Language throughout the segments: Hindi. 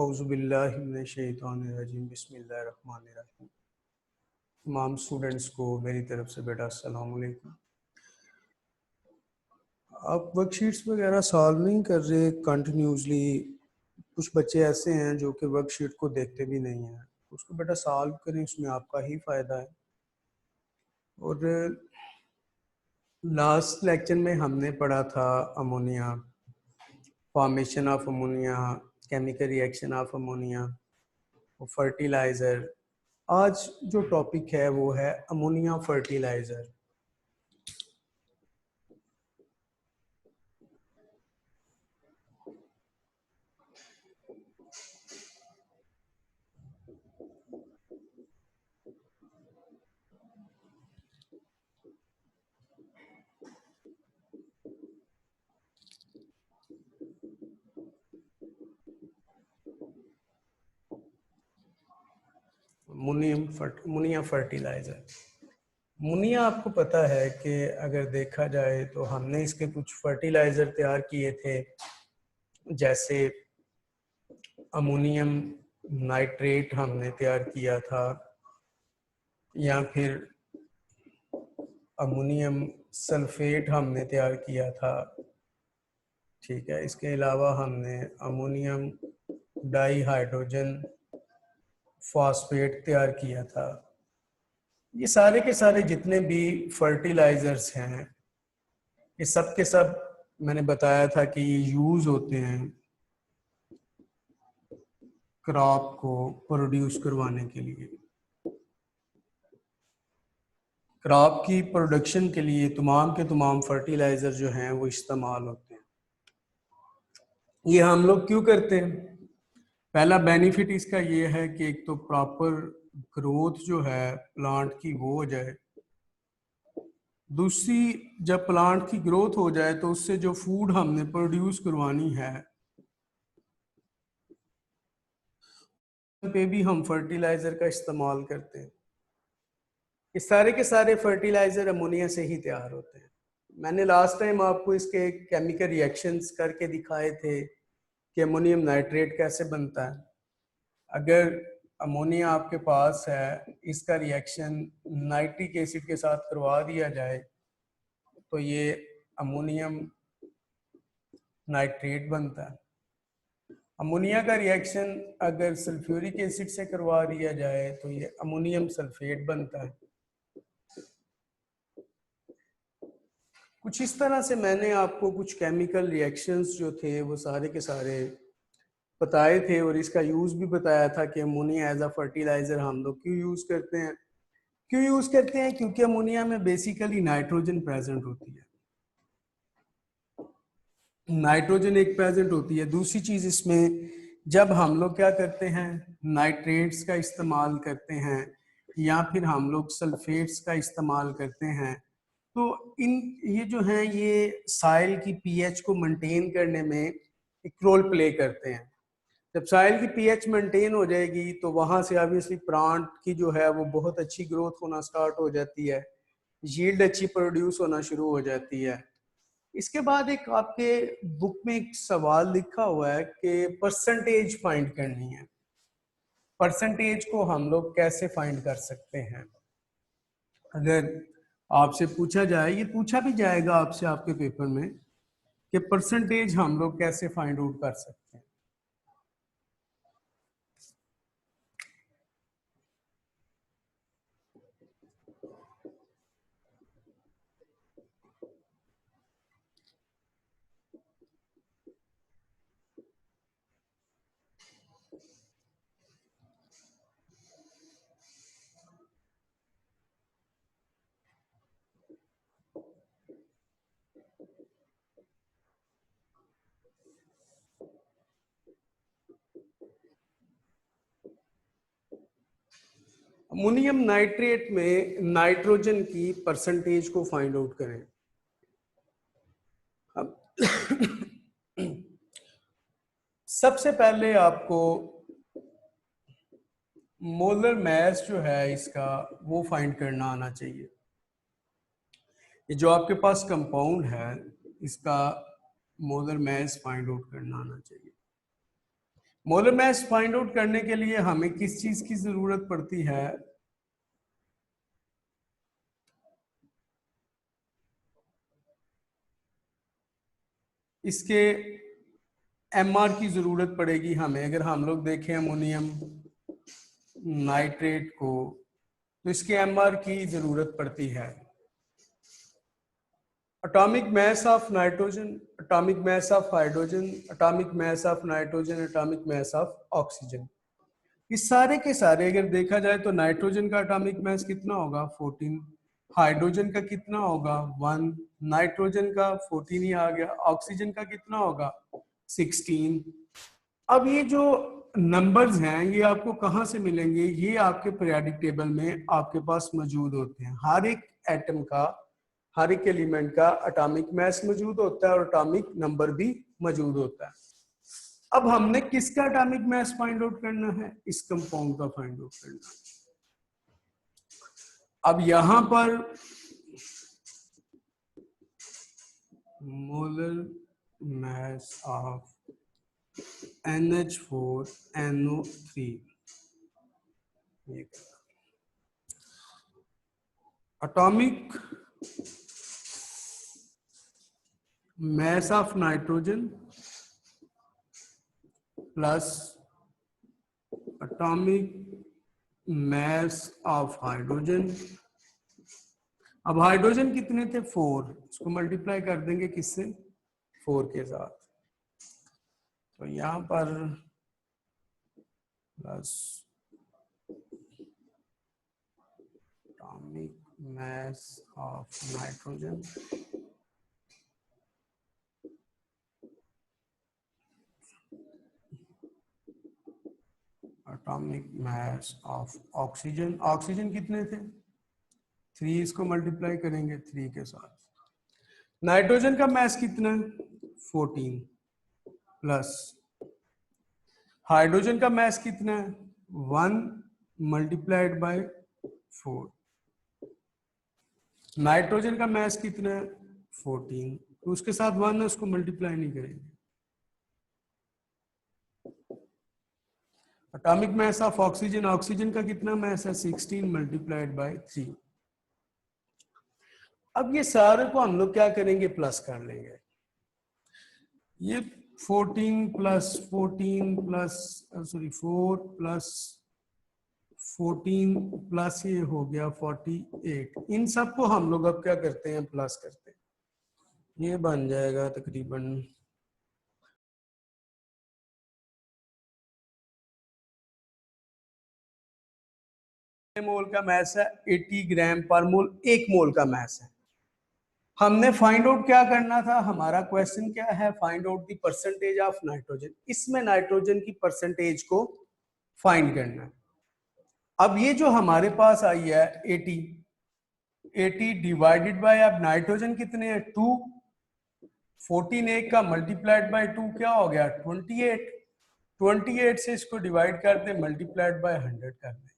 औज़ुबिल्लाहि मिनश्शैतानिर्रजीम बिस्मिल्लाहिर्रहमानिर्रहीम। तमाम स्टूडेंट्स को मेरी तरफ से बेटा अस्सलाम वालेकुम। आप वर्कशीट्स वगैरह सॉल्व नहीं कर रहे कंटिन्यूसली। कुछ बच्चे ऐसे हैं जो कि वर्कशीट को देखते भी नहीं हैं, उसको बेटा सॉल्व करें, उसमें आपका ही फ़ायदा है। और लास्ट लेक्चर में हमने पढ़ा था ammonia, formation of ammonia, chemical reaction of ammonia, fertiliser. आज जो टॉपिक है वो है ammonia fertiliser. Ammonia fertiliser. Ammonia आपको पता है कि अगर देखा जाए तो हमने इसके कुछ फर्टिलाइज़र तैयार किए थे, जैसे अमोनियम नाइट्रेट हमने तैयार किया था, या फिर अमोनियम सल्फेट हमने तैयार किया था। ठीक है, इसके अलावा हमने अमोनियम डाईहाइड्रोजन फॉस्फेट तैयार किया था। ये सारे के सारे जितने भी फर्टिलाइजर्स हैं, ये सब के सब मैंने बताया था कि ये यूज होते हैं क्रॉप को प्रोड्यूस करवाने के लिए। क्रॉप की प्रोडक्शन के लिए तमाम के तमाम फर्टिलाइजर जो हैं वो इस्तेमाल होते हैं। ये हम लोग क्यों करते हैं? पहला बेनिफिट इसका ये है कि एक तो प्रॉपर ग्रोथ जो है प्लांट की वो हो जाए। दूसरी, जब प्लांट की ग्रोथ हो जाए तो उससे जो फूड हमने प्रोड्यूस करवानी है पे भी हम फर्टिलाइजर का इस्तेमाल करते हैं। ये सारे के सारे फर्टिलाइजर अमोनिया से ही तैयार होते हैं। मैंने लास्ट टाइम आपको इसके केमिकल रिएक्शंस करके दिखाए थे कि अमोनियम नाइट्रेट कैसे बनता है। अगर अमोनिया आपके पास है, इसका रिएक्शन नाइट्रिक एसिड के साथ करवा दिया जाए तो ये अमोनियम नाइट्रेट बनता है। अमोनिया का रिएक्शन अगर सल्फ्यूरिक एसिड से करवा दिया जाए तो ये अमोनियम सल्फेट बनता है। कुछ इस तरह से मैंने आपको कुछ केमिकल रिएक्शंस जो थे वो सारे के सारे बताए थे, और इसका यूज़ भी बताया था कि अमोनिया एज अ फर्टिलाइज़र हम लोग क्यों यूज़ करते हैं। क्यों यूज़ करते हैं? क्योंकि अमोनिया में बेसिकली नाइट्रोजन प्रेजेंट होती है। नाइट्रोजन एक प्रेजेंट होती है। दूसरी चीज़, इसमें जब हम लोग क्या करते हैं, नाइट्रेट्स का इस्तेमाल करते हैं या फिर हम लोग सल्फेट्स का इस्तेमाल करते हैं, तो ये जो हैं ये साइल की पीएच को मेंटेन करने में एक रोल प्ले करते हैं। जब साइल की पीएच मेंटेन हो जाएगी तो वहाँ से ऑब्वियसली प्लांट की जो है वो बहुत अच्छी ग्रोथ होना स्टार्ट हो जाती है, यील्ड अच्छी प्रोड्यूस होना शुरू हो जाती है। इसके बाद एक आपके बुक में एक सवाल लिखा हुआ है कि परसेंटेज फाइंड करनी है। परसेंटेज को हम लोग कैसे फाइंड कर सकते हैं? अगर आपसे पूछा जाए, ये पूछा भी जाएगा आपसे आपके पेपर में, कि परसेंटेज हम लोग कैसे फाइंड आउट कर सकते हैं। अमोनियम नाइट्रेट में नाइट्रोजन की परसेंटेज को फाइंड आउट करें। अब सबसे पहले आपको मोलर मास जो है इसका वो फाइंड करना आना चाहिए। ये जो आपके पास कंपाउंड है इसका मोलर मास फाइंड आउट करना आना चाहिए। मोलर मास फाइंड आउट करने के लिए हमें किस चीज की जरूरत पड़ती है? इसके एमआर की जरूरत पड़ेगी हमें। अगर हम लोग देखें अमोनियम नाइट्रेट को, तो इसके एमआर की जरूरत पड़ती है। Atomic mass of nitrogen, atomic mass of hydrogen, atomic mass of nitrogen, atomic mass of oxygen. इस सारे के सारे अगर देखा जाए तो नाइट्रोजन का एटॉमिक मास कितना होगा? 14। हाइड्रोजन का कितना होगा? 1। नाइट्रोजन का 14 ही आ गया। ऑक्सीजन का कितना होगा? 16। अब ये जो नंबर्स हैं ये आपको कहाँ से मिलेंगे? ये आपके पीरियोडिक टेबल में आपके पास मौजूद होते हैं। हर एक एटम का, हर एक एलिमेंट का एटॉमिक मास मौजूद होता है और एटॉमिक नंबर भी मौजूद होता है। अब हमने किसका एटॉमिक मास फाइंड आउट करना है? इस कंपाउंड का फाइंड आउट करना है। अब यहां पर molar mass of NH4NO3, atomic mass of nitrogen plus atomic mass of hydrogen। अब हाइड्रोजन कितने थे? 4। इसको मल्टीप्लाई कर देंगे किससे? 4 के साथ। तो यहां पर plus atomic mass of nitrogen atomic mass of oxygen. Oxygen कितने थे? 3। इसको मल्टीप्लाई करेंगे 3 के साथ। नाइट्रोजन का मैस कितना है? 14 प्लस हाइड्रोजन का मैस कितना है? 1 मल्टीप्लाइड बाय 4। नाइट्रोजन का मैस कितना है? 14। तो उसके साथ 1 है, उसको मल्टीप्लाई नहीं करेंगे। Atomic mass of oxygen, oxygen का कितना मैस है? 16 मल्टीप्लाइड बाय 3। अब ये सारे को हम लोग क्या करेंगे? प्लस कर लेंगे। ये 14 plus 14 plus sorry 4 plus 14 plus ये हो गया 48। इन सब को हम लोग अब क्या करते हैं? प्लस करते हैं। ये बन जाएगा तकरीबन मोल का मैस है। 80 ग्राम पर मोल 1 मोल का मैस है। हमने फाइंड आउट क्या करना था? हमारा क्वेश्चन क्या है? Find out the percentage of nitrogen. इसमें नाइट्रोजन की परसेंटेज को फाइंड करना है। अब ये जो हमारे पास आई है 80 डिवाइडेड बाय, अब नाइट्रोजन कितने हैं? 2। 14 एक का मल्टीप्लाइड बाय 2 क्या हो गया? 28। 28 से इसको डिवाइड कर दे, मल्टीप्लाइड बाय 100 कर दे।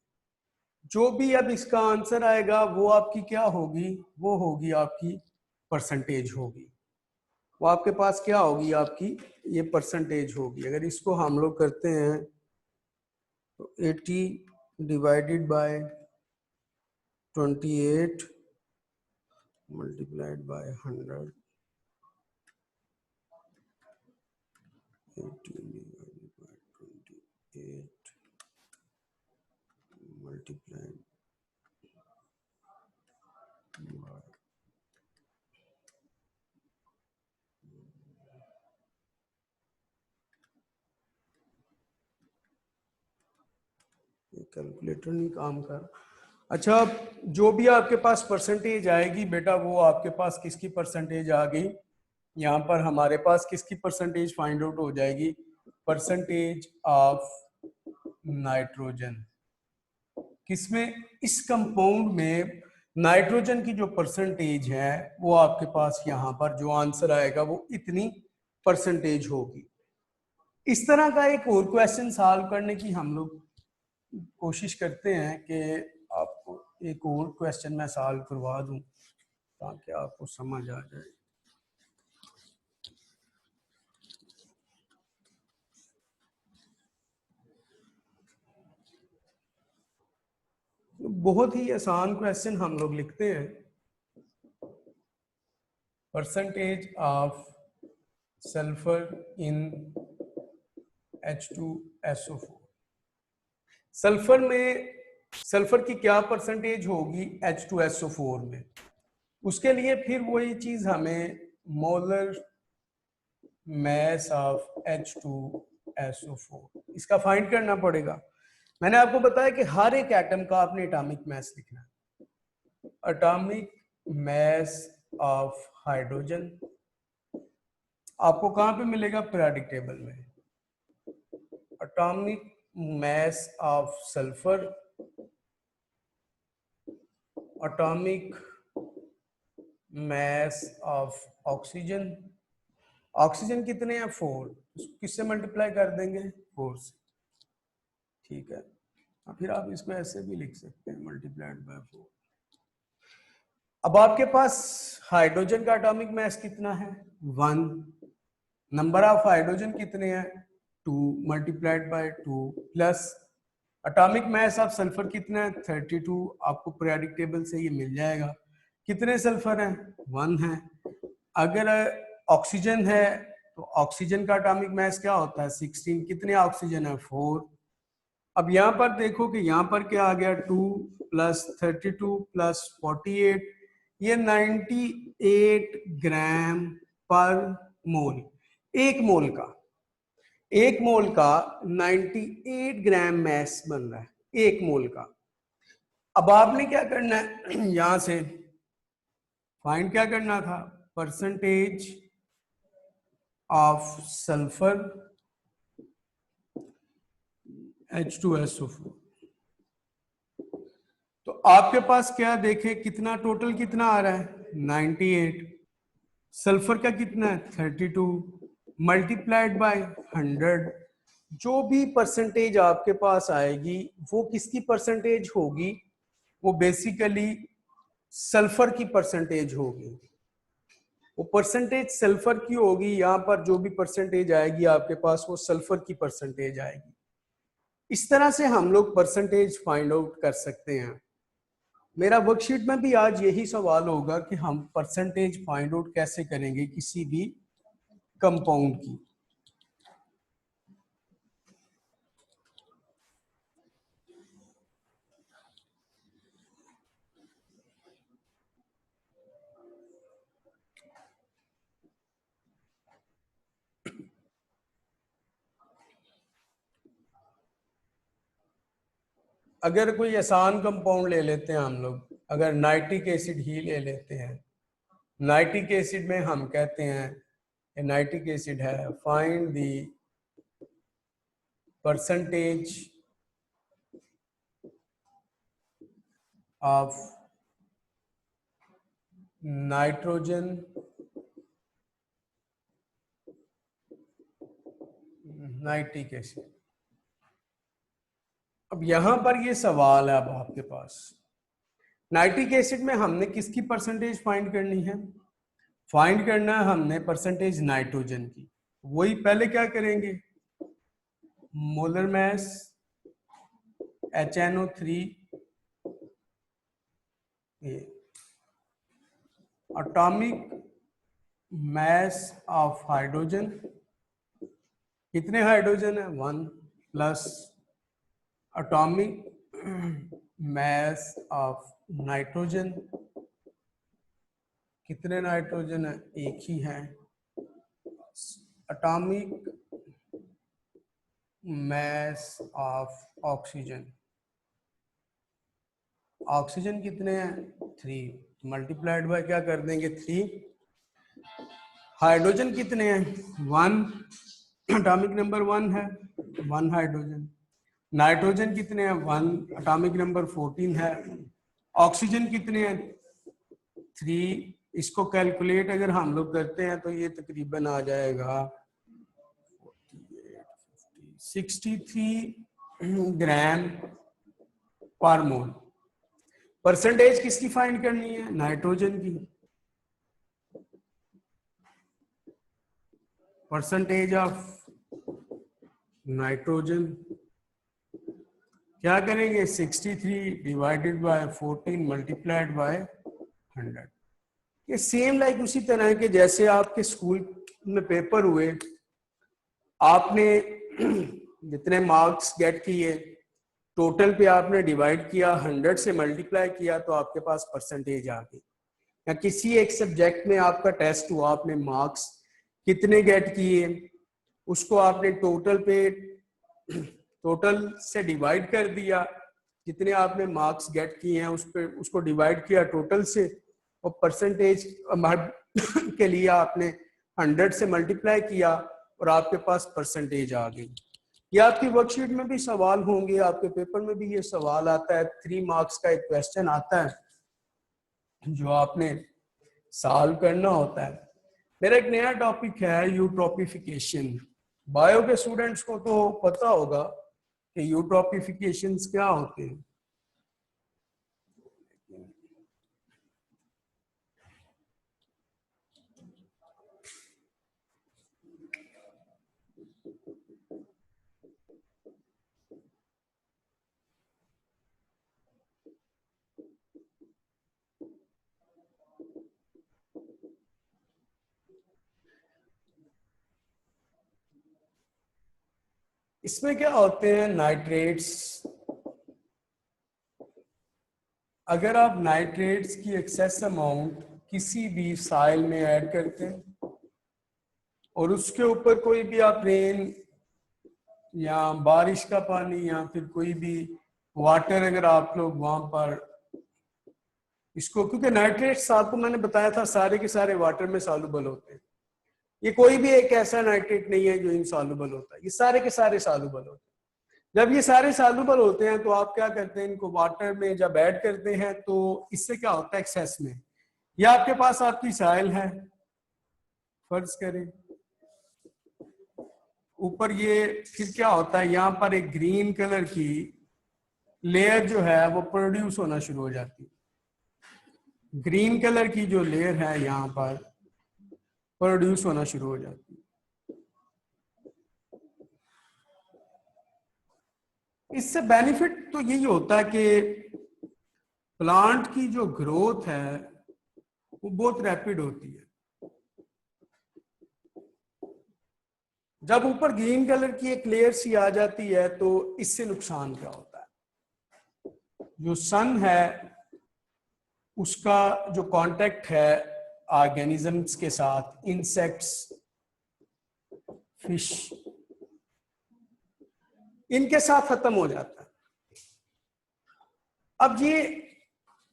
जो भी अब इसका आंसर आएगा वो आपकी क्या होगी? वो होगी आपकी परसेंटेज होगी। वो आपके पास क्या होगी? आपकी ये परसेंटेज होगी। अगर इसको हम लोग करते हैं तो 80 divided by 28 multiplied by 100, 80 divided by 28 multiplied by calculator नहीं काम कर। अच्छा, जो भी आपके पास परसेंटेज आएगी बेटा, वो आपके पास किसकी परसेंटेज आ गई? यहाँ पर हमारे पास किसकी परसेंटेज फाइंड आउट हो जाएगी? Percentage of nitrogen. किसमें? इस कंपाउंड में नाइट्रोजन की जो परसेंटेज है वो आपके पास यहाँ पर जो आंसर आएगा वो इतनी परसेंटेज होगी। इस तरह का एक और क्वेश्चन सॉल्व करने की हम लोग कोशिश करते हैं कि आपको एक और क्वेश्चन मैं सॉल्व करवा दूं ताकि आपको समझ आ जाए। बहुत ही आसान क्वेश्चन हम लोग लिखते हैं, percentage of sulphur in H2SO4। Sulphur में सल्फर की क्या परसेंटेज होगी H2SO4 में, उसके लिए फिर वही चीज हमें मोलर मैस ऑफ H2SO4 इसका फाइंड करना पड़ेगा। मैंने आपको बताया कि हर एक एटम का आपने एटॉमिक मैस लिखना है। एटॉमिक मैस ऑफ हाइड्रोजन आपको कहां पे मिलेगा, पीरियोडिक टेबल में। Atomic mass of sulphur, atomic mass of oxygen, oxygen कितने हैं 4, किससे मल्टीप्लाई कर देंगे 4 से, ठीक है। फिर आप इसको ऐसे भी लिख सकते हैं मल्टीप्लाइड बाय 4। अब आपके पास हाइड्रोजन का एटॉमिक मैस कितना है 1, नंबर ऑफ हाइड्रोजन कितने हैं 2 multiplied by 2 plus atomic mass of sulphur कितना है 32, आपको पीरियोडिक टेबल से ये मिल जाएगा। कितने सल्फर हैं 1 है। अगर ऑक्सीजन है तो ऑक्सीजन का एटॉमिक मैस क्या होता है 16, कितने ऑक्सीजन है 4। अब यहां पर देखो कि यहां पर क्या आ गया 2 प्लस 32 प्लस 48, ये 98 ग्राम पर मोल। एक मोल का 98 ग्राम मैस बन रहा है एक मोल का। अब आपने क्या करना है यहां से फाइंड क्या करना था, परसेंटेज ऑफ सल्फर H2SO4। तो आपके पास क्या देखे कितना टोटल कितना आ रहा है 98, सल्फर का कितना है 32 मल्टीप्लाइड बाय 100। जो भी परसेंटेज आपके पास आएगी वो किसकी परसेंटेज होगी, वो बेसिकली सल्फर की परसेंटेज होगी। वो परसेंटेज सल्फर की होगी, यहां पर जो भी परसेंटेज आएगी आपके पास वो सल्फर की परसेंटेज आएगी। इस तरह से हम लोग परसेंटेज फाइंड आउट कर सकते हैं। मेरा वर्कशीट में भी आज यही सवाल होगा कि हम परसेंटेज फाइंड आउट कैसे करेंगे किसी भी कंपाउंड की। अगर कोई आसान कंपाउंड ले लेते हैं हम लोग, अगर नाइट्रिक एसिड ही ले लेते हैं, नाइट्रिक एसिड में हम कहते हैं नाइट्रिक एसिड है, find the percentage of nitrogen nitric acid. अब यहां पर ये सवाल है, अब आपके पास नाइट्रिक एसिड में हमने किसकी परसेंटेज फाइंड करनी है, फाइंड करना है हमने परसेंटेज नाइट्रोजन की। वही पहले क्या करेंगे, molar mass HNO3 atomic mass of hydrogen, कितने हाइड्रोजन है 1 plus atomic mass of nitrogen, कितने नाइट्रोजन है एक ही है, atomic mass of oxygen, oxygen कितने हैं 3 मल्टीप्लाइड बाय क्या कर देंगे 3। हाइड्रोजन कितने हैं 1, एटॉमिक नंबर 1 है 1 हाइड्रोजन। नाइट्रोजन कितने हैं 1, एटॉमिक नंबर 14 है। ऑक्सीजन कितने हैं 3। इसको कैलकुलेट अगर हम लोग करते हैं तो ये तकरीबन आ जाएगा 63 ग्राम पर मोल। परसेंटेज किसकी फाइंड करनी है, नाइट्रोजन की। परसेंटेज ऑफ नाइट्रोजन क्या करेंगे 63 डिवाइडेड बाय 14 मल्टीप्लाइड बाय 100। ये सेम लाइक उसी तरह के जैसे आपके स्कूल में पेपर हुए, आपने जितने मार्क्स गेट किए टोटल पे आपने डिवाइड किया, 100 से मल्टीप्लाई किया तो आपके पास परसेंटेज आ गई। या किसी एक सब्जेक्ट में आपका टेस्ट हुआ, आपने मार्क्स कितने गेट किए उसको आपने टोटल से डिवाइड कर दिया, जितने आपने मार्क्स गेट किए हैं उस पर उसको डिवाइड किया टोटल से, और परसेंटेज के लिए आपने 100 से मल्टीप्लाई किया और आपके पास परसेंटेज आ गई। ये आपकी वर्कशीट में भी सवाल होंगे, आपके पेपर में भी ये सवाल आता है, 3 मार्क्स का एक क्वेश्चन आता है जो आपने सॉल्व करना होता है। मेरा एक नया टॉपिक है यूट्रोपिफिकेशन। बायो के स्टूडेंट्स को तो पता होगा कि यूट्रोपिफिकेशंस क्या होते हैं। इसमें क्या होते हैं नाइट्रेट्स। अगर आप नाइट्रेट्स की एक्सेस अमाउंट किसी भी साइल में ऐड करते हैं और उसके ऊपर कोई भी आप रेन या बारिश का पानी या फिर कोई भी वाटर अगर आप लोग वहां पर इसको, क्योंकि नाइट्रेट्स आपको मैंने बताया था सारे के सारे वाटर में सॉल्युबल होते हैं, ये कोई भी एक ऐसा नाइट्रेट नहीं है जो इनसॉल्युबल होता है, ये सारे के सारे सॉल्युबल होते हैं। जब ये सारे सॉल्युबल होते हैं तो आप क्या करते हैं, इनको वाटर में जब ऐड करते हैं तो इससे क्या होता है एक्सेस में, या आपके पास आपकी साइल है, फर्ज करें ऊपर ये, फिर क्या होता है यहाँ पर एक ग्रीन कलर की लेयर जो है वो प्रोड्यूस होना शुरू हो जाती है। ग्रीन कलर की जो लेयर है यहाँ पर प्रोड्यूस होना शुरू हो जाती है। इससे बेनिफिट तो यही होता है कि प्लांट की जो ग्रोथ है वो बहुत रैपिड होती है। जब ऊपर ग्रीन कलर की एक लेयर सी आ जाती है तो इससे नुकसान क्या होता है, जो सन है उसका जो कांटेक्ट है ऑर्गेनिजम्स के साथ, इंसेक्ट्स, फिश, इनके साथ खत्म हो जाता है। अब ये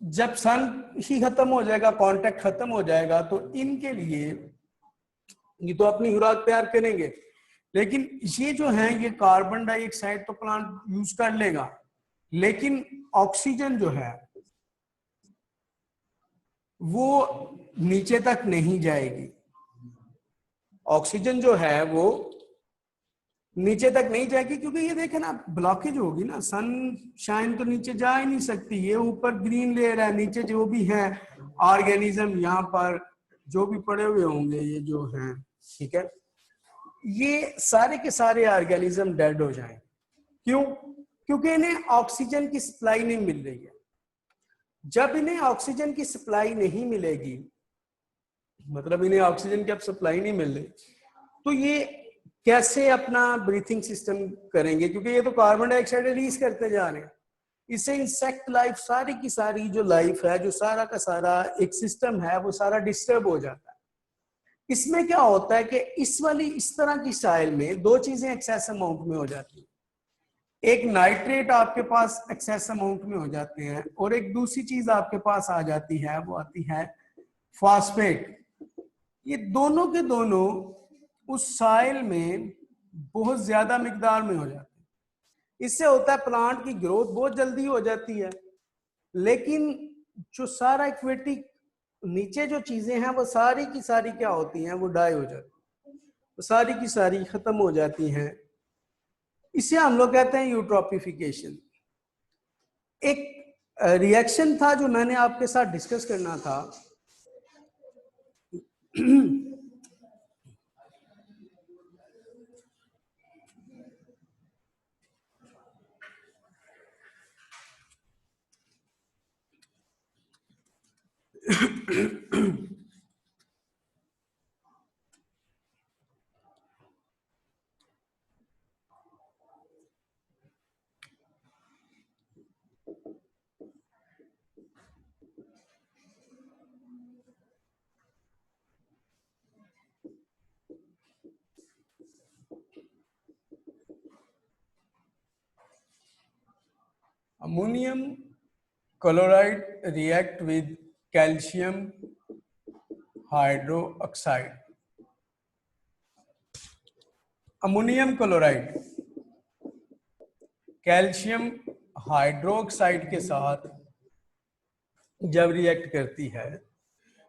जब सन ही खत्म हो जाएगा, कांटेक्ट खत्म हो जाएगा, तो इनके लिए ये तो अपनी खुराक तैयार करेंगे, लेकिन ये जो है ये कार्बन डाइऑक्साइड तो प्लांट यूज कर लेगा, लेकिन ऑक्सीजन जो है वो नीचे तक नहीं जाएगी। ऑक्सीजन जो है वो नीचे तक नहीं जाएगी, क्योंकि ये देखे ना ब्लॉकेज होगी ना, सन शाइन तो नीचे जा ही नहीं सकती। ये ऊपर ग्रीन लेयर है, नीचे जो भी है ऑर्गेनिज्म यहाँ पर जो भी पड़े हुए होंगे ये जो हैं, ठीक है, ये सारे के सारे ऑर्गेनिज्म डेड हो जाएंगे। क्यों? क्योंकि इन्हें ऑक्सीजन की सप्लाई नहीं मिल रही है। जब इन्हें ऑक्सीजन की सप्लाई नहीं मिलेगी, मतलब इन्हें ऑक्सीजन की अब सप्लाई नहीं मिल रही, तो ये कैसे अपना ब्रीथिंग सिस्टम करेंगे, क्योंकि ये तो कार्बन डाइऑक्साइड रिलीज करते जा रहे हैं। इससे इंसेक्ट लाइफ, सारी की सारी जो लाइफ है, जो सारा का सारा एक सिस्टम है, वो सारा डिस्टर्ब हो जाता है। इसमें क्या होता है कि इस तरह की साइल में दो चीजें एक्सेस अमाउंट में हो जाती है। एक नाइट्रेट आपके पास एक्सेस अमाउंट में हो जाते हैं, और एक दूसरी चीज आपके पास आ जाती है, वो आती है फॉस्फेट। ये दोनों के दोनों उस साइल में बहुत ज्यादा मिकदार में हो जाते हैं। इससे होता है प्लांट की ग्रोथ बहुत जल्दी हो जाती है, लेकिन जो सारा एक्वेटिक नीचे जो चीजें हैं वो सारी की सारी क्या होती हैं, वो डाई हो जाती है, वो सारी की सारी खत्म हो जाती हैं। इसे हम लोग कहते हैं यूट्रोपिफिकेशन। एक रिएक्शन था जो मैंने आपके साथ डिस्कस करना था Ammonium chloride react with calcium hydroxide. Ammonium chloride calcium hydroxide के साथ जब रिएक्ट करती है,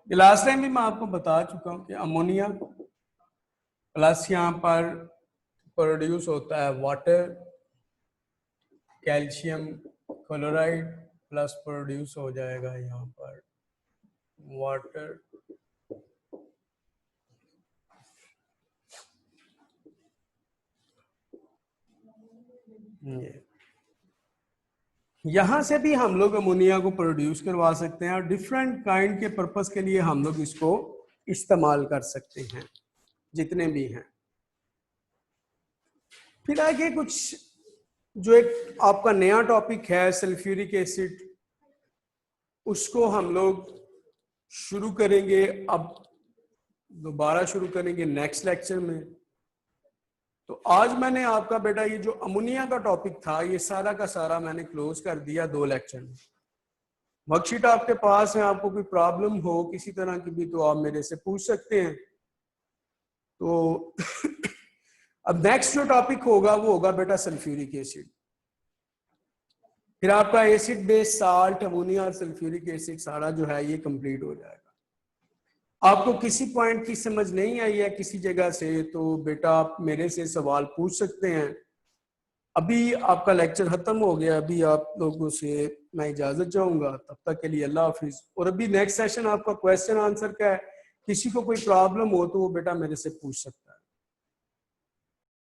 लास्ट टाइम भी मैं आपको बता चुका हूं कि अमोनिया प्लस यहाँ पर प्रोड्यूस होता है water, calcium chloride plus produce हो जाएगा यहाँ पर वाटर, यहां से भी हम लोग अमोनिया को प्रोड्यूस करवा सकते हैं और डिफरेंट काइंड के पर्पस के लिए हम लोग इसको इस्तेमाल कर सकते हैं, जितने भी हैं। फिर आगे कुछ जो एक आपका नया टॉपिक है सल्फ्यूरिक एसिड, उसको हम लोग शुरू करेंगे, अब दोबारा शुरू करेंगे नेक्स्ट लेक्चर में। तो आज मैंने आपका बेटा ये जो अमोनिया का टॉपिक था ये सारा का सारा मैंने क्लोज कर दिया 2 लेक्चर में। वर्कशीट आपके पास है, आपको कोई प्रॉब्लम हो किसी तरह की भी तो आप मेरे से पूछ सकते हैं। तो अब नेक्स्ट जो टॉपिक होगा वो होगा बेटा सल्फ्यूरिक एसिड। फिर आपका एसिड बेस साल्ट, अमोनिया और सल्फ्यूरिक एसिड सारा जो है ये कंप्लीट हो जाएगा। आपको किसी पॉइंट की समझ नहीं आई है किसी जगह से तो बेटा आप मेरे से सवाल पूछ सकते हैं। अभी आपका लेक्चर खत्म हो गया, अभी आप लोगों से मैं इजाजत चाहूंगा, तब तक के लिए अल्लाह हाफिज। और अभी नेक्स्ट सेशन आपका क्वेश्चन आंसर का है, किसी को कोई प्रॉब्लम हो तो वो बेटा मेरे से पूछ सकता है।